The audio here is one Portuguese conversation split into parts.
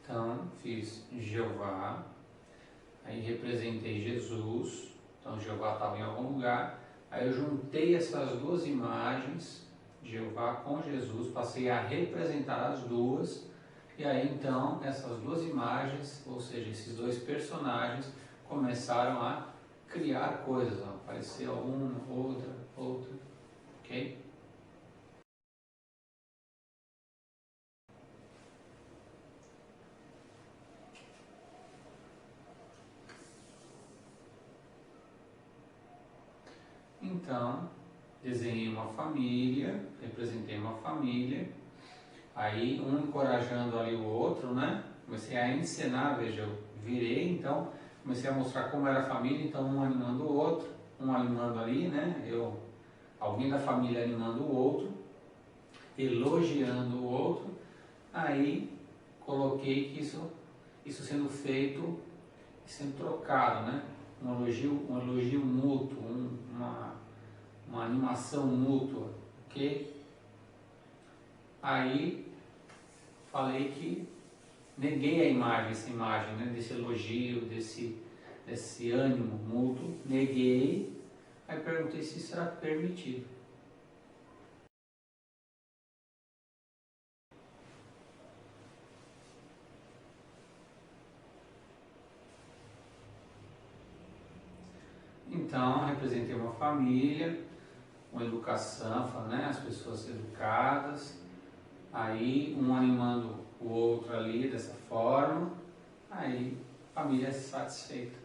Então, fiz Jeová, aí representei Jesus, então Jeová estava em algum lugar, aí eu juntei essas duas imagens, Jeová com Jesus, passei a representar as duas, e aí então essas duas imagens, ou seja, esses dois personagens, começaram a criar coisas, ó, apareceu uma, outra, ok? Então, desenhei uma família, representei uma família, aí um encorajando ali o outro, né? Comecei a encenar, veja, eu virei, então comecei a mostrar como era a família, então um animando o outro, um animando ali, né? Alguém da família animando o outro, elogiando o outro, aí coloquei que isso sendo feito, sendo trocado, né? Um elogio mútuo, uma animação mútua, ok? Aí falei que neguei a imagem, essa imagem, né? Desse elogio, desse ânimo mútuo, neguei, aí perguntei se isso era permitido. Então, representei uma família, uma educação, né? As pessoas educadas, aí um animando o outro ali dessa forma, aí a família é satisfeita.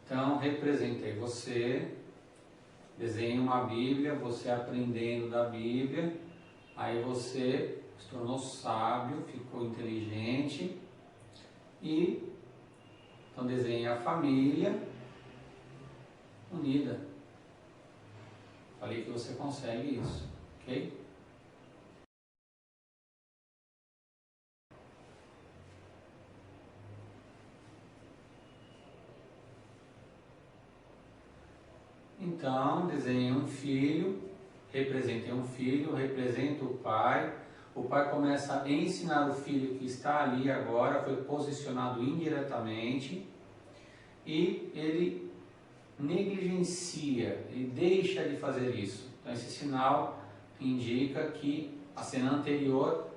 Então, representei você, desenhei uma Bíblia, você aprendendo da Bíblia, aí você se tornou sábio, ficou inteligente e então desenhei a família unida. Falei que você consegue isso, ok? Então, desenhei um filho, representei um filho, represento o pai começa a ensinar o filho que está ali agora, foi posicionado indiretamente, e ele negligencia, ele deixa de fazer isso. Então esse sinal indica que a cena anterior,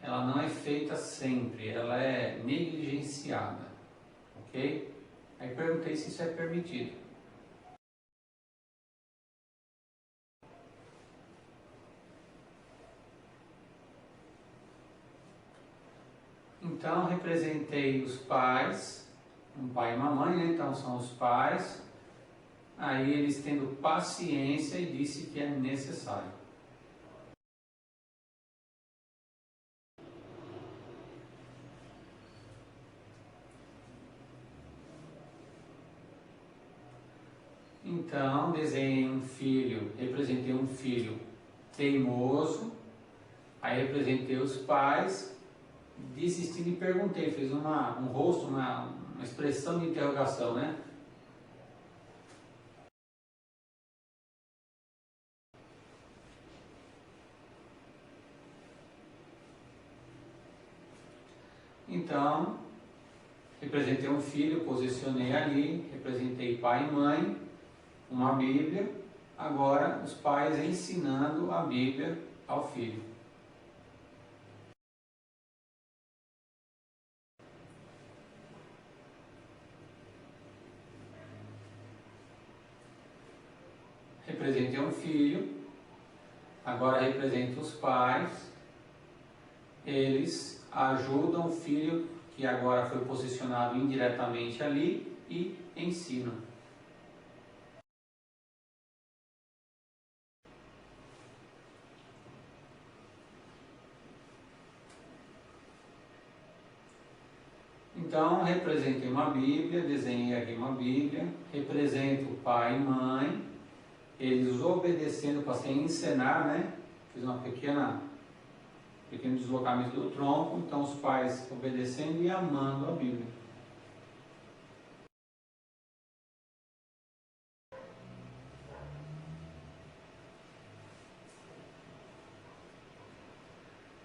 ela não é feita sempre, ela é negligenciada, ok? Aí perguntei se isso é permitido. Então, representei os pais, um pai e uma mãe, né? Então são os pais. Aí eles tendo paciência e disse que é necessário. Então, desenhei um filho, representei um filho teimoso. Aí representei os pais, desistindo e perguntei, fiz um rosto, uma expressão de interrogação, né? Então, representei um filho, posicionei ali, representei pai e mãe, uma Bíblia, agora os pais ensinando a Bíblia ao filho. Representei um filho, agora represento os pais, eles ajudam o filho que agora foi posicionado indiretamente ali e ensinam. Então, representei uma Bíblia, desenhei aqui uma Bíblia, represento pai e mãe, eles obedecendo, passei a encenar, né? Fiz uma pequeno deslocamento do tronco, então os pais obedecendo e amando a Bíblia.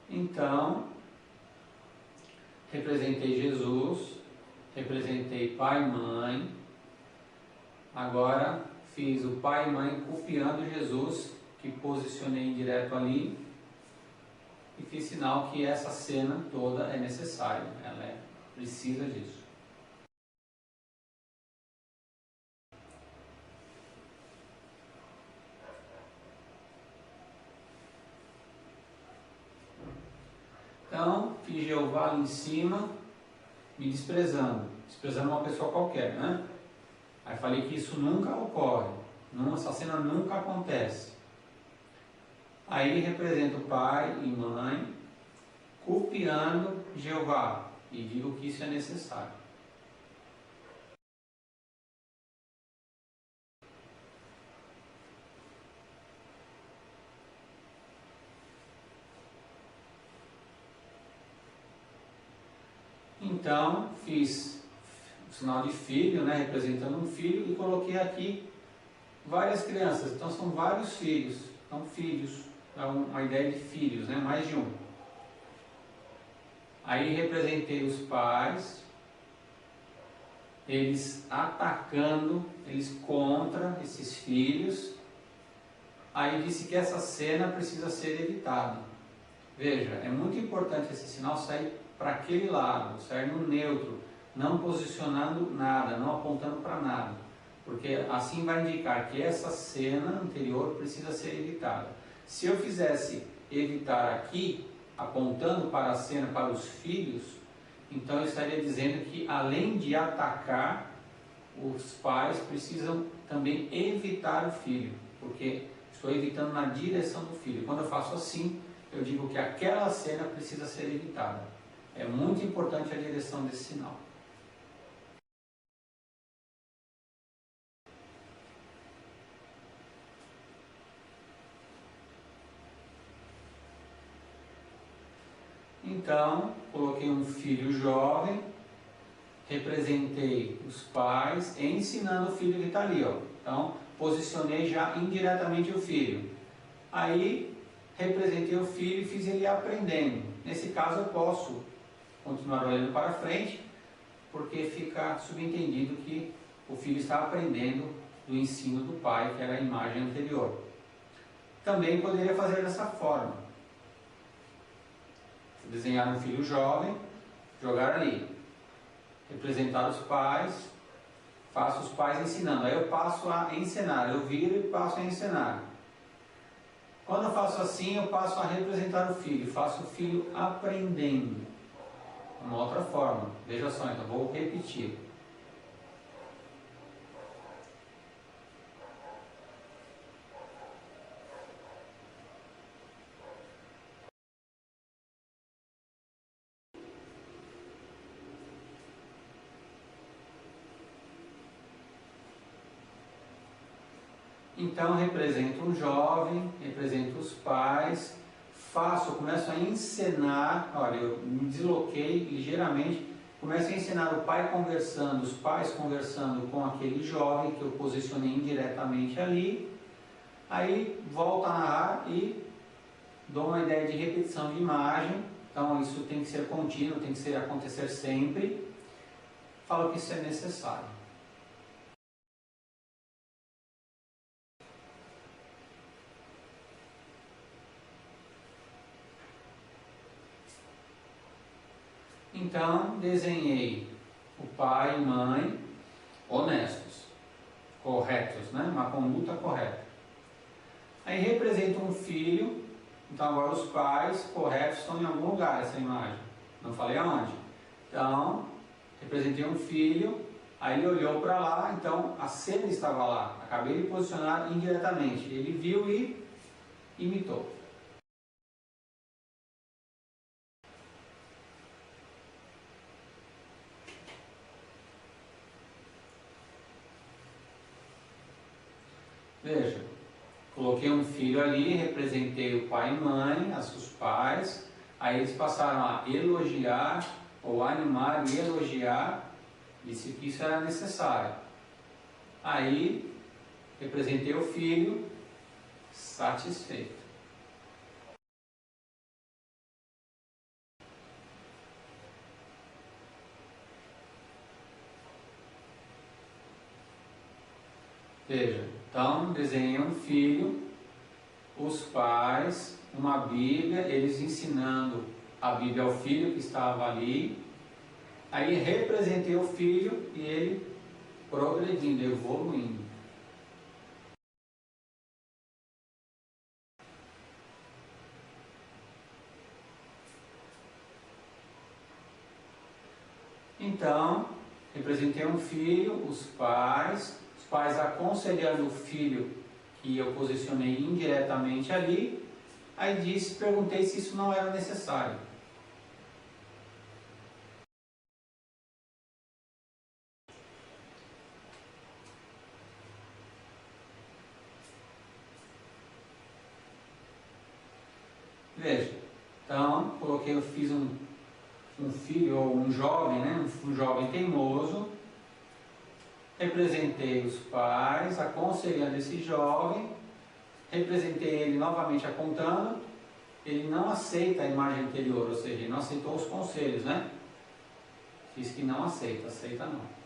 Então, representei Jesus, representei pai e mãe. Agora fiz o pai e mãe copiando Jesus, que posicionei direto ali, e fiz sinal que essa cena toda é necessária, ela precisa disso. Então, fiz Jeová ali em cima, me desprezando uma pessoa qualquer, né? Aí falei que isso nunca ocorre, essa cena nunca acontece. Aí represento pai e mãe, copiando Jeová, e digo que isso é necessário. Então, fiz o sinal de filho, né, representando um filho, e coloquei aqui várias crianças. Então, são vários filhos. Então, filhos, é uma ideia de filhos, né, mais de um. Aí, representei os pais, eles atacando, eles contra esses filhos. Aí, disse que essa cena precisa ser evitada. Veja, é muito importante esse sinal sair para aquele lado, sair no neutro, não posicionando nada, não apontando para nada, porque assim vai indicar que essa cena anterior precisa ser evitada. Se eu fizesse evitar aqui, apontando para a cena, para os filhos, então eu estaria dizendo que além de atacar, os pais precisam também evitar o filho, porque estou evitando na direção do filho. Quando eu faço assim, eu digo que aquela cena precisa ser evitada. É muito importante a direção desse sinal. Então, coloquei um filho jovem, representei os pais, ensinando o filho que está ali, ó. Então, posicionei já indiretamente o filho. Aí, representei o filho e fiz ele aprendendo. Nesse caso, eu posso continuar olhando para frente, porque fica subentendido que o filho está aprendendo do ensino do pai, que era a imagem anterior. Também poderia fazer dessa forma. Desenhar um filho jovem, jogar ali. Representar os pais, faço os pais ensinando. Aí eu passo a encenar, eu viro e passo a encenar. Quando eu faço assim, eu passo a representar o filho, faço o filho aprendendo. Uma outra forma. Veja só, então vou repetir. Então represento um jovem, represento os pais, começo a encenar, olha, eu me desloquei ligeiramente, começo a ensinar o pai conversando, os pais conversando com aquele jovem que eu posicionei indiretamente ali, aí volto a narrar e dou uma ideia de repetição de imagem, então isso tem que ser contínuo, tem que acontecer sempre, falo que isso é necessário. Então, desenhei o pai e mãe honestos, corretos, né? Uma conduta correta. Aí represento um filho, então agora os pais corretos estão em algum lugar, essa imagem. Não falei aonde. Então, representei um filho, aí ele olhou para lá, então a cena estava lá. Acabei de posicionar indiretamente. Ele viu e imitou. Veja, coloquei um filho ali, representei o pai e mãe, os pais, aí eles passaram a elogiar, ou animar e elogiar, disse que isso era necessário. Aí, representei o filho, satisfeito. Veja, então desenhei um filho, os pais, uma Bíblia, eles ensinando a Bíblia ao filho que estava ali. Aí representei o filho e ele progredindo, evoluindo. Então, representei um filho, os pais aconselhando o filho que eu posicionei indiretamente ali. Aí perguntei se isso não era necessário. Veja, então eu fiz um filho ou um jovem, né? Um jovem teimoso. Representei os pais aconselhando esse jovem. Representei ele novamente apontando. Ele não aceita a imagem anterior, ou seja, ele não aceitou os conselhos, né? Diz que não aceita, aceita não.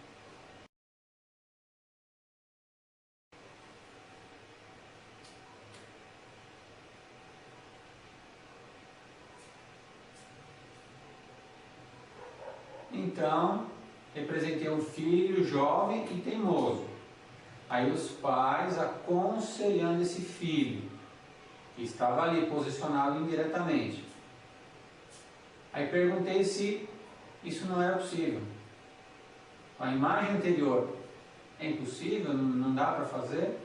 Então, representei um filho jovem e teimoso. Aí os pais aconselhando esse filho, que estava ali posicionado indiretamente. Aí perguntei se isso não era possível. A imagem anterior é impossível, não dá para fazer?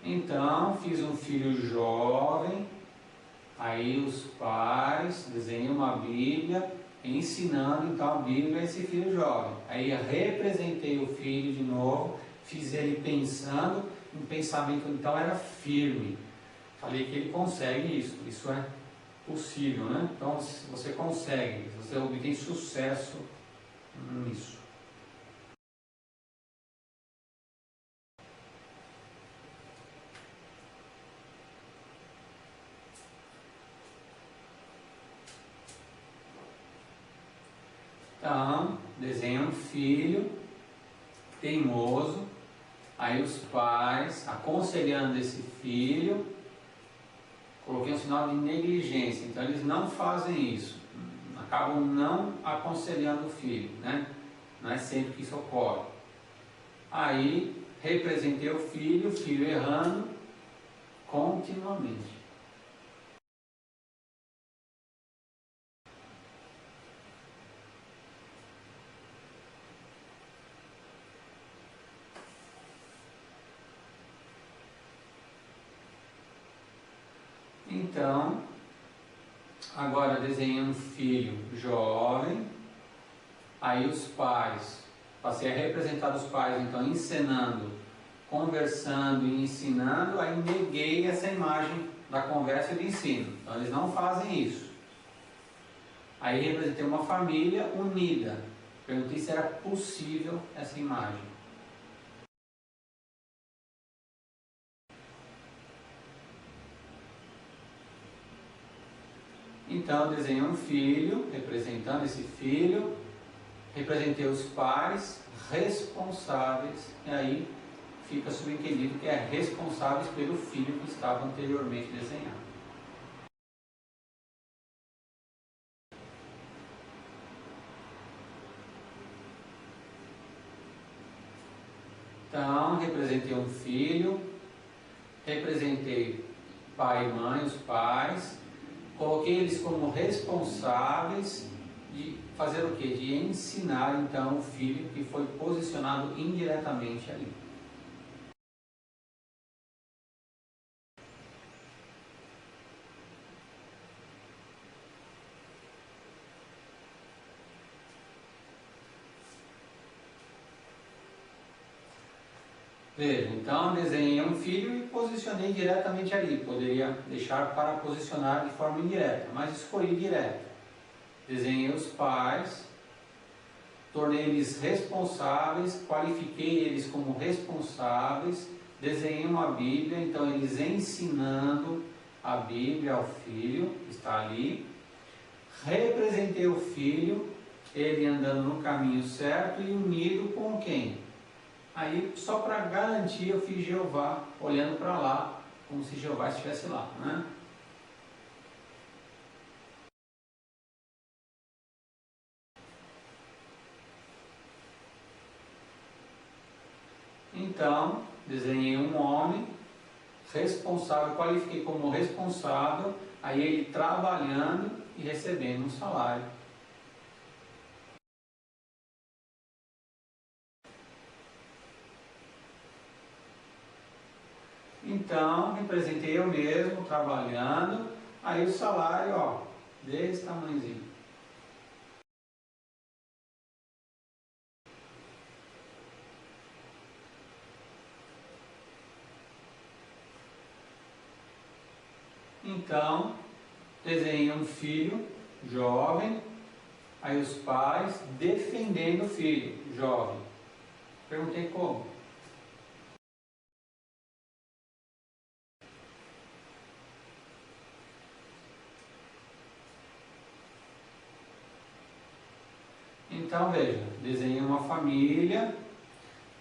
Então, fiz um filho jovem, aí os pais desenham uma Bíblia, ensinando então a Bíblia a esse filho jovem. Aí representei o filho de novo, fiz ele pensando, um pensamento então era firme. Falei que ele consegue isso é possível, né? Então você consegue, você obtém sucesso nisso. Então, desenha um filho teimoso, aí os pais aconselhando esse filho, coloquei um sinal de negligência, então eles não fazem isso, acabam não aconselhando o filho, né? Não é sempre que isso ocorre. Aí representei o filho errando continuamente. Então, agora desenhei um filho jovem, aí os pais, passei a representar os pais, então encenando, conversando e ensinando, aí neguei essa imagem da conversa e do ensino. Então eles não fazem isso. Aí representei uma família unida. Perguntei se era possível essa imagem. Então desenhei um filho, representando esse filho, representei os pais responsáveis, e aí fica subentendido que é responsáveis pelo filho que estava anteriormente desenhado. Então, representei um filho, representei pai e mãe, os pais, coloquei eles como responsáveis de fazer o quê? De ensinar então o filho que foi posicionado indiretamente ali. Veja, então desenhei um filho e posicionei diretamente ali. Poderia deixar para posicionar de forma indireta, mas escolhi direto. Desenhei os pais, tornei eles responsáveis, qualifiquei eles como responsáveis, desenhei uma Bíblia, então eles ensinando a Bíblia ao filho, que está ali. Representei o filho, ele andando no caminho certo e unido com quem? Aí, só para garantir, eu fiz Jeová olhando para lá, como se Jeová estivesse lá, né? Então, desenhei um homem responsável, qualifiquei como responsável, aí ele trabalhando e recebendo um salário. Então, representei eu mesmo, trabalhando, aí o salário, ó, desse tamanhozinho. Então, desenhei um filho jovem, aí os pais defendendo o filho jovem. Perguntei como. Então, veja, desenhei uma família,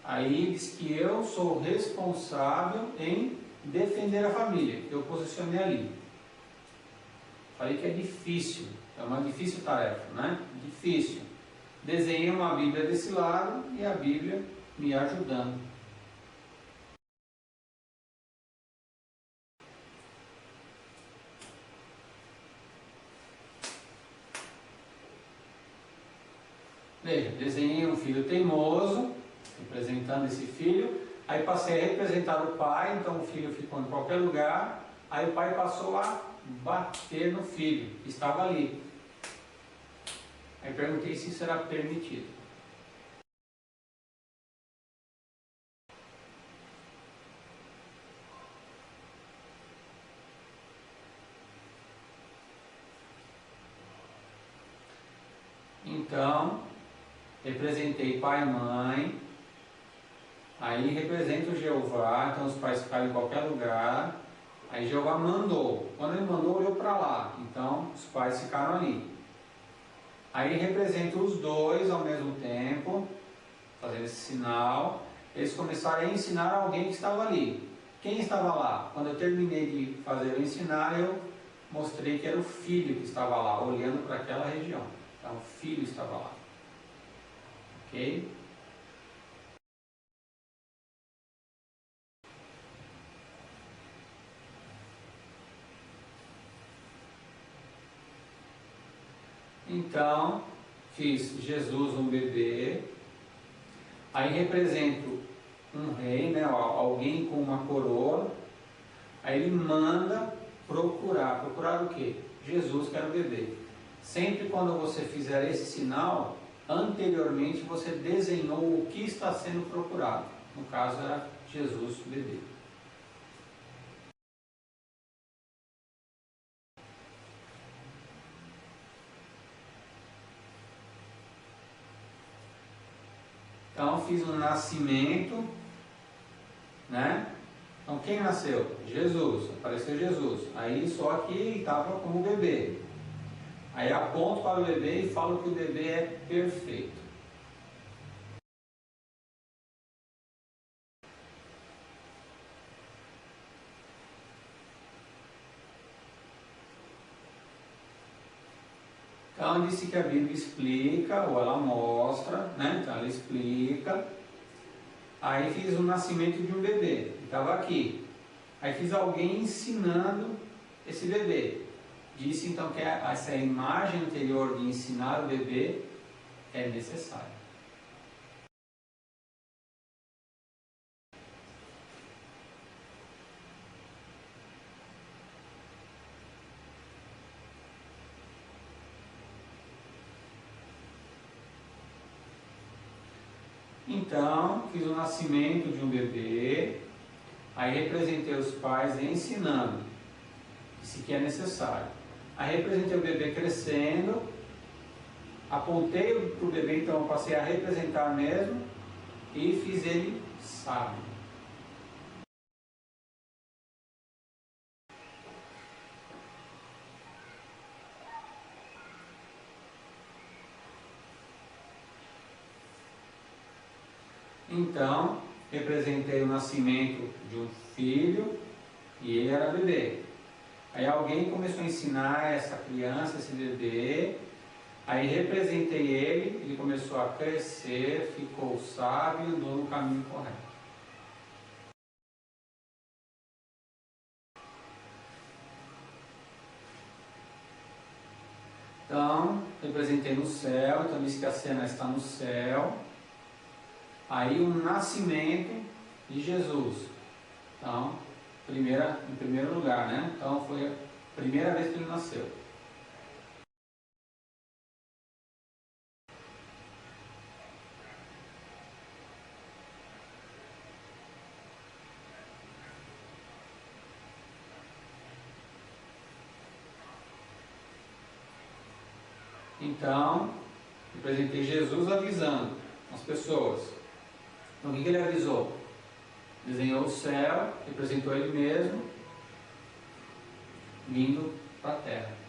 aí diz que eu sou responsável em defender a família, que eu posicionei ali. Falei que é difícil, é uma difícil tarefa, né? Difícil. Desenhei uma Bíblia desse lado e a Bíblia me ajudando. Veja, desenhei um filho teimoso, representando esse filho, aí passei a representar o pai, então o filho ficou em qualquer lugar, aí o pai passou a bater no filho, que estava ali. Aí perguntei se isso era permitido. Então, representei pai e mãe, aí represento Jeová, então os pais ficaram em qualquer lugar, aí Jeová mandou, quando ele mandou olhou para lá, então os pais ficaram ali. Aí represento os dois ao mesmo tempo, fazendo esse sinal, eles começaram a ensinar alguém que estava ali. Quem estava lá? Quando eu terminei de fazer o ensinar, eu mostrei que era o filho que estava lá, olhando para aquela região. Então o filho estava lá. Ok? Então, fiz Jesus um bebê, aí represento um rei, né, alguém com uma coroa, aí ele manda procurar o quê? Jesus, que era o bebê. Sempre quando você fizer esse sinal, anteriormente você desenhou o que está sendo procurado. No caso era Jesus, o bebê. Então fiz um nascimento, né? Então quem nasceu? Jesus, apareceu Jesus. Aí só que estava como bebê. Aí aponto para o bebê e falo que o bebê é perfeito. Então disse que a Bíblia explica, ou ela mostra, né? Então ela explica. Aí fiz o nascimento de um bebê, que estava aqui. Aí fiz alguém ensinando esse bebê. Disse então que essa imagem anterior de ensinar o bebê é necessária. Então, fiz o nascimento de um bebê, aí representei os pais ensinando, disse que é necessário. Aí representei o bebê crescendo, apontei para o bebê, então eu passei a representar mesmo, e fiz ele sábio. Então, representei o nascimento de um filho e ele era bebê. Aí alguém começou a ensinar essa criança, esse bebê, aí representei ele começou a crescer, ficou sábio e andou no caminho correto. Então, representei no céu, então disse que a cena está no céu. Aí o nascimento de Jesus. Então, em primeiro lugar, né? Então foi a primeira vez que ele nasceu. Então, representei Jesus avisando as pessoas. Então, o que ele avisou? Desenhou o céu, representou ele mesmo, vindo para a terra.